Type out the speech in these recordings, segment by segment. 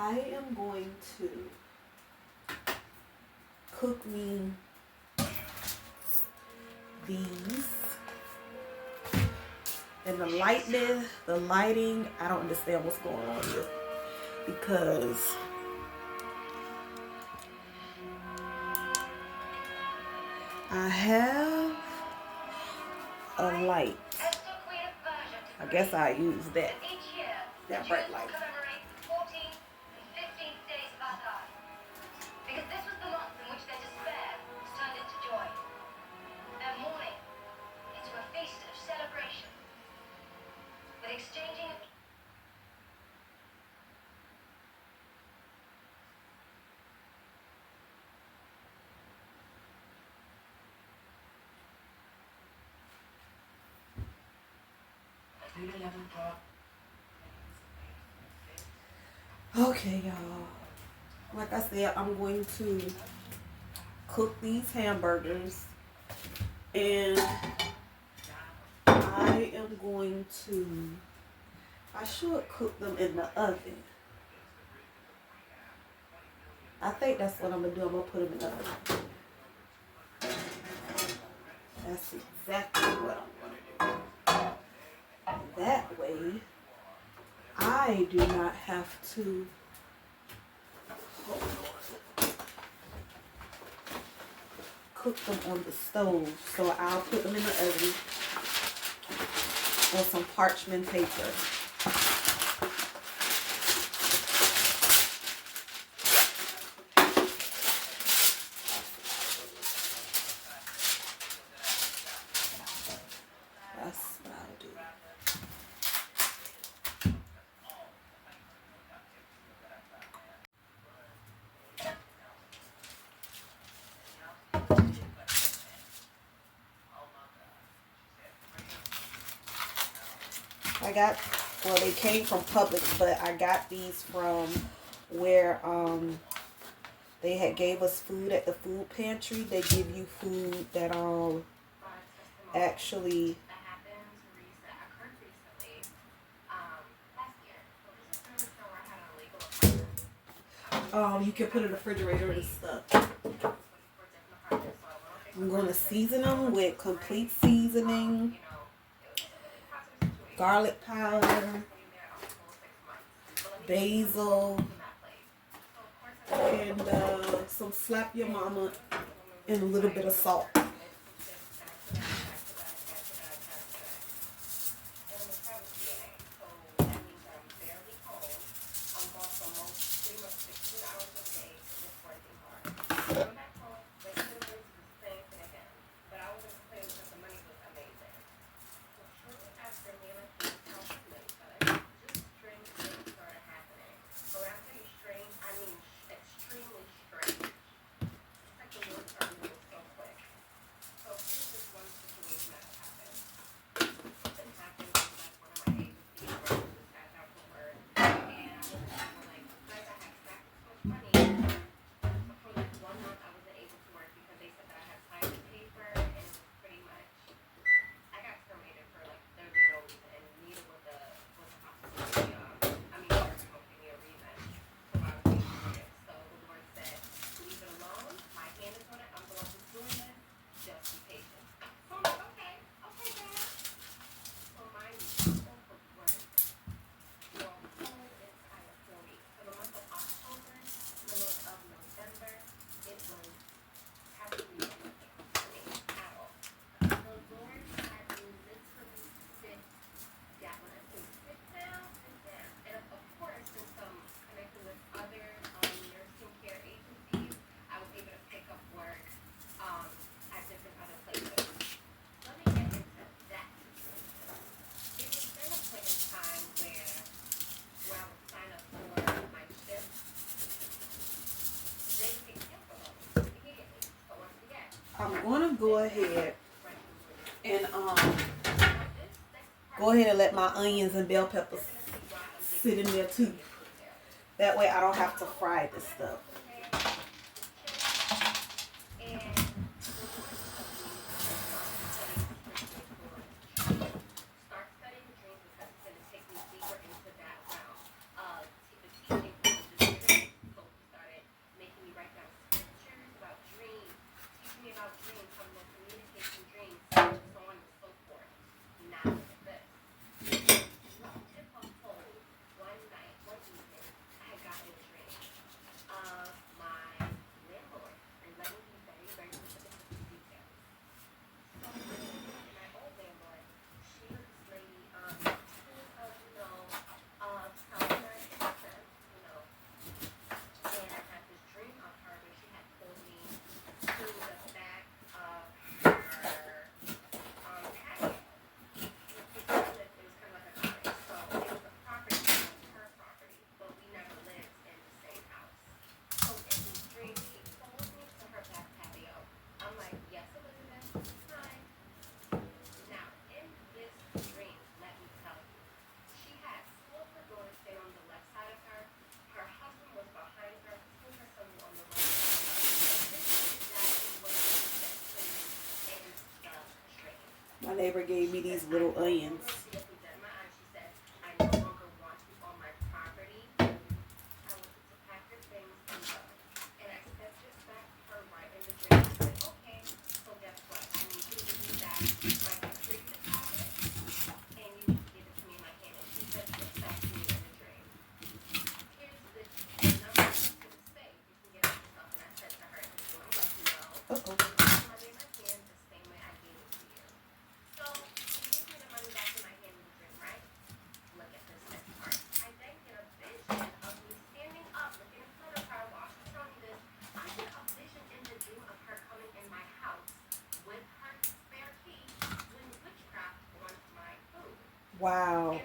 I am going to cook me these. And the lighting, I don't understand what's going on here. Because I have a light. I guess I use that bright light. Okay, y'all. Like I said, I'm going to cook these hamburgers, and I am going to, I should cook them in the oven. I think that's what I'm going to do. I'm going to put them in the oven. That's exactly what I'm going to do. That way, I do not have to cook them on the stove. So I'll put them in the oven on some parchment paper. That's what I'll do. Well, they came from Publix, but I got these from where they had gave us food at the food pantry. They give you food that actually you can put in the refrigerator and stuff. I'm going to season them with complete seasoning, garlic powder, basil, and some slap your mama, and a little bit of salt. I'm gonna go ahead and let my onions and bell peppers sit in there too. That way I don't have to fry this stuff. neighbor gave me these little onions. Wow.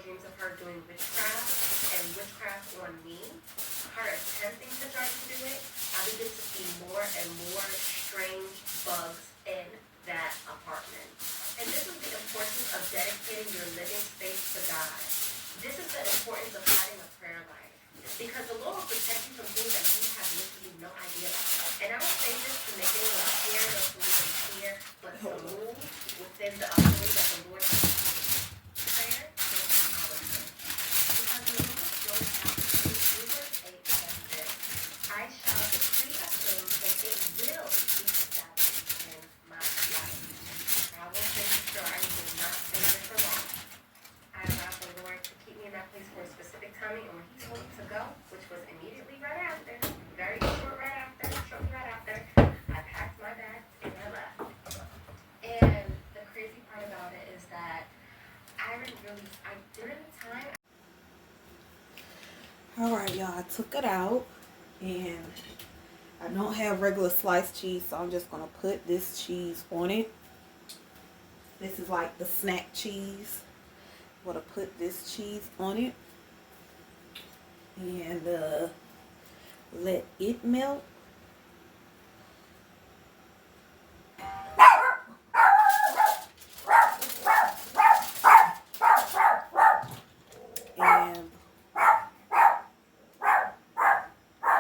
Dreams of her doing witchcraft and witchcraft on me, her attempting to try to do it, I begin to see more and more strange bugs in that apartment. And this is the importance of dedicating your living space to God. This is the importance of having a prayer life. Because the Lord will protect you from things that you have literally no idea about. And I don't say this to make anyone scared or to make them fear, but to move within the authority that the Lord has given you. Prayer is powerful. Because in the book of Job, chapter 3, verse 8 says this, I shall decree a thing, and it will be established in my life. Now, I will say for sure, I will not stay here for long. I allowed the Lord to keep me in that place for a specific timing, and when He told me to go, which was immediately right after, very shortly right after, I packed my bags and I left. And the crazy part about it is that during the time. Alright, y'all, I took it out, and I don't have regular sliced cheese, so I'm just going to put this cheese on it. This is like the snack cheese. I'm going to put this cheese on it and let it melt. And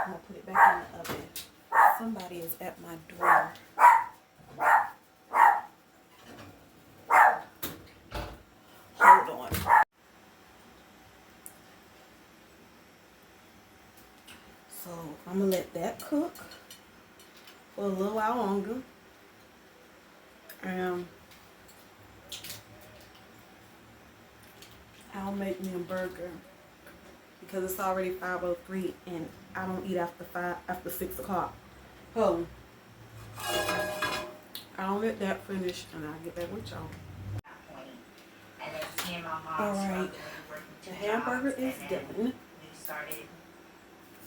I'm going to put it back in the oven. Somebody is at my door. Hold on. So I'm gonna let that cook for a little while longer. I'll make me a burger because it's already 5:03 and I don't eat after 6 o'clock. So I'll let that finish and I'll get back with y'all. And then me and my mom Alright, the hamburger is done.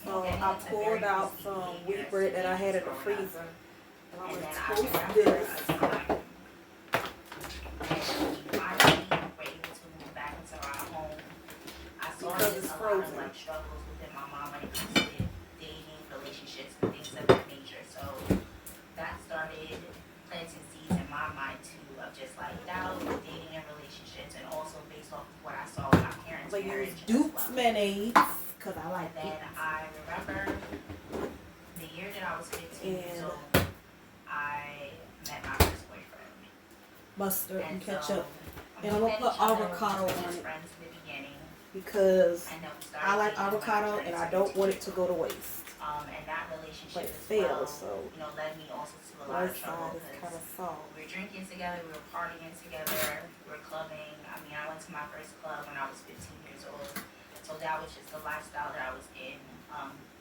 So I pulled out some wheat bread that I had in the freezer. And I'm going to toast this. Because it's frozen. Struggles within my mom when it comes to dating, relationships, and things of that nature. So that started planting seeds in my mind too of just like doubt, dating, and relationships, and also based off of what I saw in my parents' But marriage. use Duke's mayonnaise because I like Then it. I remember the year that I was 15 years old, I met my first boyfriend. Mustard and so ketchup. And I'm going to put avocado on it friends in the beginning. because And then we started I like dating avocado and I don't want it to go to waste. And that relationship But it as failed, well, so led me also to a lot of this trouble side is kind because of soft. we were drinking together, we were partying together, we were clubbing. I mean, I went to my first club when I was 15 years old. So that was just the lifestyle that I was in.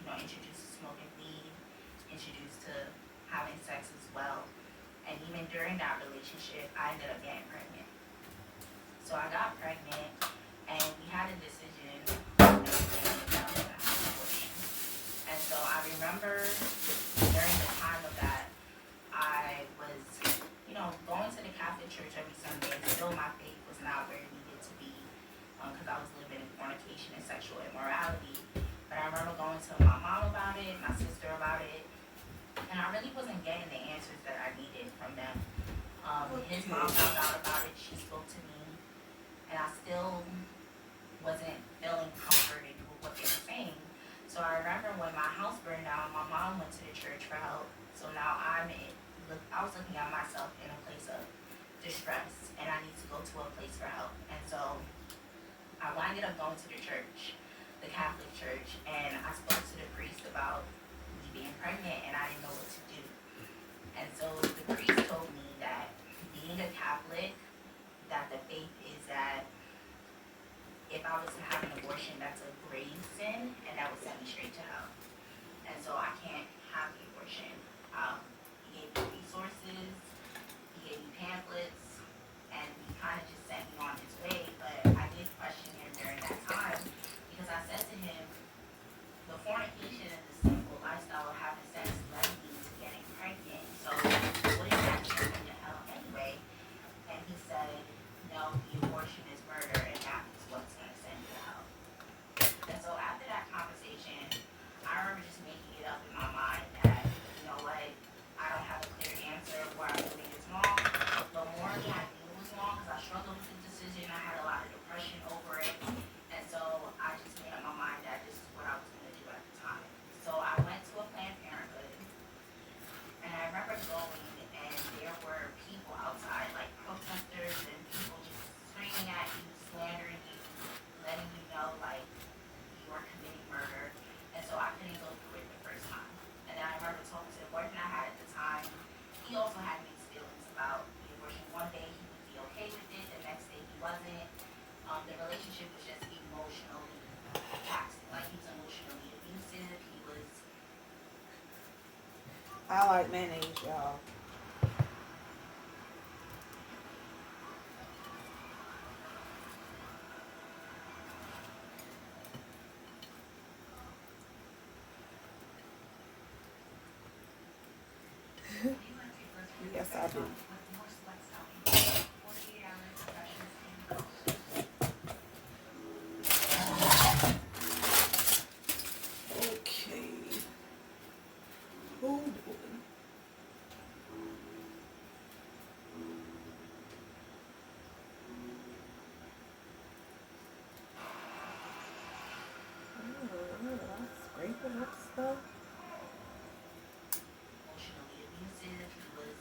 Introduced to smoking weed, introduced to having sex as well. And even during that relationship, I ended up getting pregnant. So I got pregnant, and we had a decision that we were going to have an abortion. And so I remember during the time of that, I was, going to the Catholic Church every Sunday. Still, my faith was not where it needed to be because I was living in fornication and sexual immorality. But I remember going to my mom about it, my sister about it, and I really wasn't getting the answers that I needed from them. His mom found out about it. She spoke to me, and I still wasn't feeling comforted with what they were saying. So I remember when my house burned down, my mom went to the church for help. So now I was looking at myself in a place of distress, and I need to go to a place for help. And so I ended up going to the church, the Catholic church, and I spoke to the priest about me being pregnant, and I didn't know what to do. And so the priest told me that being a Catholic, that the faith is that if I was to have an abortion, that's a grave sin, and that would send me straight to hell. And so I can't have the abortion. He gave me resources, he gave me pamphlets, and he kind of just sent me on his way. But I did question him during that time because I said to him, the fornication and the sinful lifestyle of having sex led me to getting pregnant. So wouldn't that send me to hell anyway? And he said, no, the abortion is murder, and that is what's going to send you to hell. And so after that conversation, I remember just making it up in my mind that, you know what, I don't have a clear answer of where I'm doing is wrong. But morally, I knew it was wrong because I struggled with the decision. I had a lot of depression over it. And so I just made up my mind that this is what I was going to do at the time. So I went to a Planned Parenthood. And I remember going, and there were people outside, like protesters and people just screaming at you, slandering you, letting you know, like, you were committing murder. And so I couldn't go through it the first time. And then I remember talking to the boyfriend I had at the time. He also had mixed feelings about the abortion. One day he would be okay with it, the next day he wasn't. The relationship was just emotionally taxing. Like, he was emotionally abusive. He was... I like mayonnaise, y'all. Yes, I do. Okay. Hold on. Scraping up stuff. emotionally abusive. He was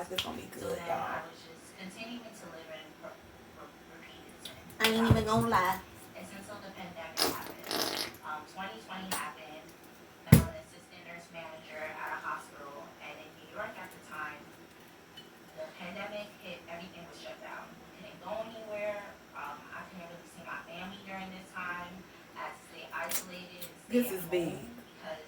like it's gonna be So good, then y'all. I was just continuing to live in repeated sin. I ain't even gonna lie. And since the pandemic happened, 2020 happened, and I'm an assistant nurse manager at a hospital, and in New York at the time, the pandemic hit, everything was shut down. We couldn't go anywhere. I couldn't really see my family during this time. I had to stay isolated and stay This at is home big. because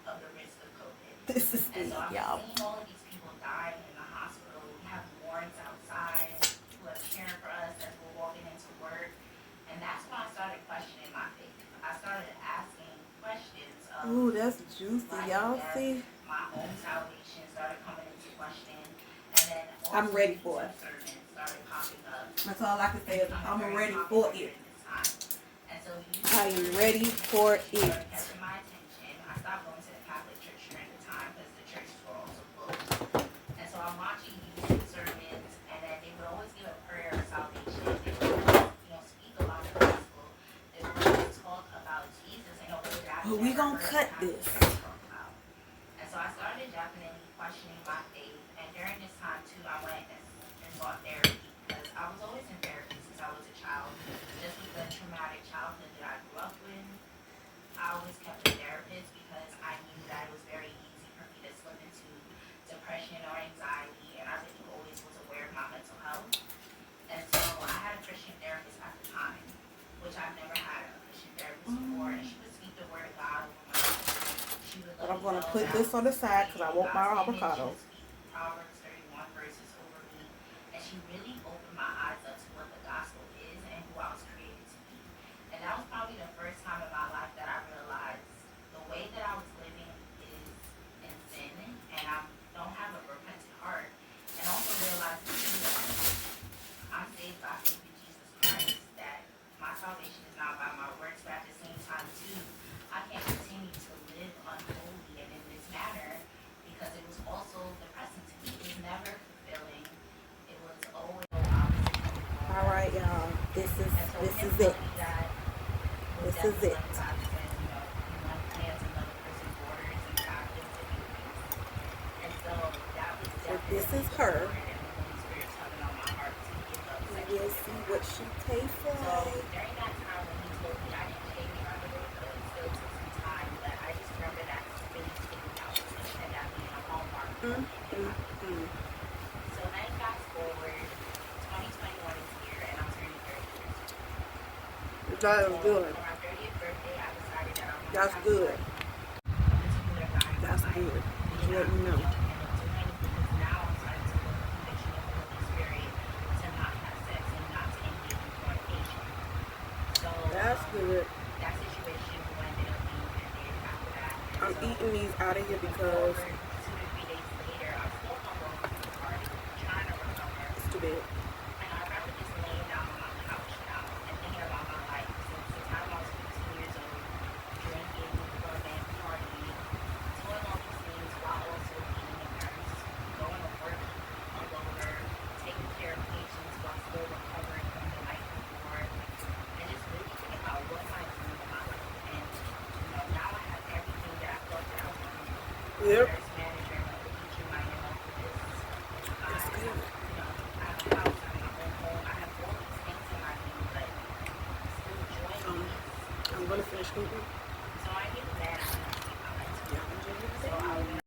of the risk of COVID. This is And big, so I'm y'all. seeing all of these people dying in the hospital. We have wards outside who are cheering for us as we're walking into work. And that's when I started questioning my faith. I started asking questions of Ooh, that's juicy, life y'all. and death. See? My own salvation started coming into question. And then also I'm ready for it. sermons started popping up. That's all I can say is I'm ready for it. And so I am ready for it. catching my attention. I stopped going to the Catholic church during the time because the churches were also closed. And so I'm watching youth sermons, and then they would always give a prayer of salvation. They would always, speak about the gospel. They would always talk about Jesus in a way that I've Well, we never gonna heard cut the Catholic this. church talk about. And so I started definitely questioning my faith. And during this time too, I went and sought therapy because I was always in therapy since I was a child. Just with the traumatic childhood that I grew up with, I always kept a therapist because I knew that it was very easy for me to slip into depression or anxiety, and I really always was aware of my mental health. And so I had a Christian therapist at the time, which I've never had a Christian therapist before, and she would speak the word of God over my life. She would But let I'm me gonna know put that this on the side because I want my God's image. avocado. She would speak Proverbs 31 verses over me, and she really opened my eyes up to what the gospel is and who I was created to be. And that was probably the first time in my life that I realized the way that I was living is in sin, and I don't have a repentant heart. And also realizing too that I'm saved by faith in Jesus Christ, that my salvation is not by my works, but at the same time too, I can't continue to live unholy and in this manner because it was also depressing to me. It was never fulfilling. It was always so opposite. All right, y'all. This is it. This is it. So this is her. We'll see what she tastes like. During that time when he told me I didn't take it right away, but it still took some time. But I just remember that really sticking out to me and that being a hallmark. So then fast forward, 2021 is here and I'm turning 30 years old. That is good. For my 30th birthday, I decided that I wanted That's to have good. a particular guy in my That's life. good. Just Let me know. because now I'm starting to feel the conviction of the Holy Spirit to not have sex and not to engage in fornication. So That's good. that situation ended up being ended after that. And I'm so eating these out of here because over 2 to 3 days later, I'm still hungover from the party, trying to recover. it's too bad. And I remember just laying down on my couch now and thinking about my life since the time I was 15 years old, drinking, clubbing, partying, doing all these things while also being a nurse, going to work hungover, taking care of patients while still recovering from the night before, and just really thinking about what am I doing in my life. And now I have everything that I thought that I wanted. Yep. Nurse manager, like a teacher, my this. That's good. I have a house, I have my own home, I have all these things in my name, but still joy is I'm gonna finish eating.